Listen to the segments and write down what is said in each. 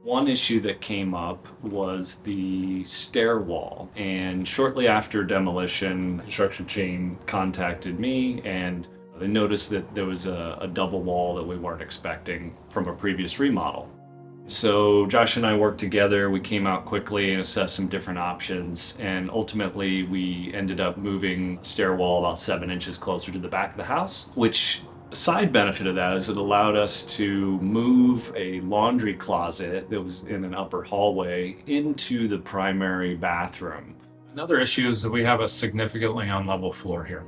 One issue that came up was the stair wall, and shortly after demolition, construction chain contacted me and they noticed that there was a double wall that we weren't expecting from a previous remodel. So Josh and I worked together, we came out quickly and assessed some different options, and ultimately we ended up moving stair wall about 7 inches closer to the back of the house, which a side benefit of that is it allowed us to move a laundry closet that was in an upper hallway into the primary bathroom. Another issue is that we have a significantly unlevel floor here.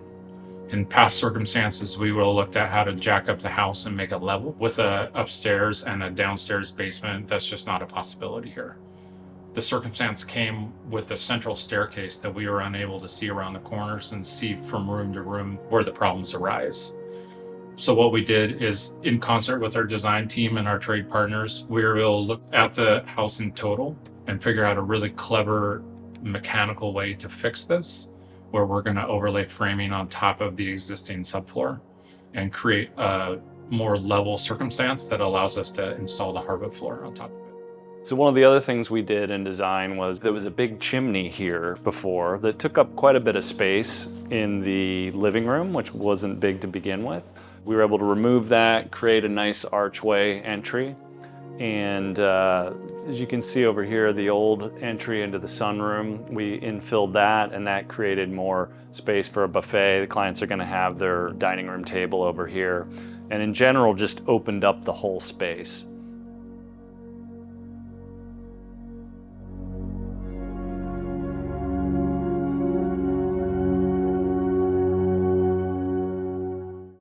In past circumstances, we would have looked at how to jack up the house and make it level. With a upstairs and a downstairs basement, that's just not a possibility here. The circumstance came with a central staircase that we were unable to see around the corners and see from room to room where the problems arise. So what we did is, in concert with our design team and our trade partners, we were able to look at the house in total and figure out a really clever mechanical way to fix this, where we're going to overlay framing on top of the existing subfloor and create a more level circumstance that allows us to install the hardwood floor on top of it. So one of the other things we did in design was there was a big chimney here before that took up quite a bit of space in the living room, which wasn't big to begin with. We were able to remove that, create a nice archway entry. And as you can see over here, the old entry into the sunroom, we infilled that, and that created more space for a buffet. The clients are going to have their dining room table over here, and in general just opened up the whole space.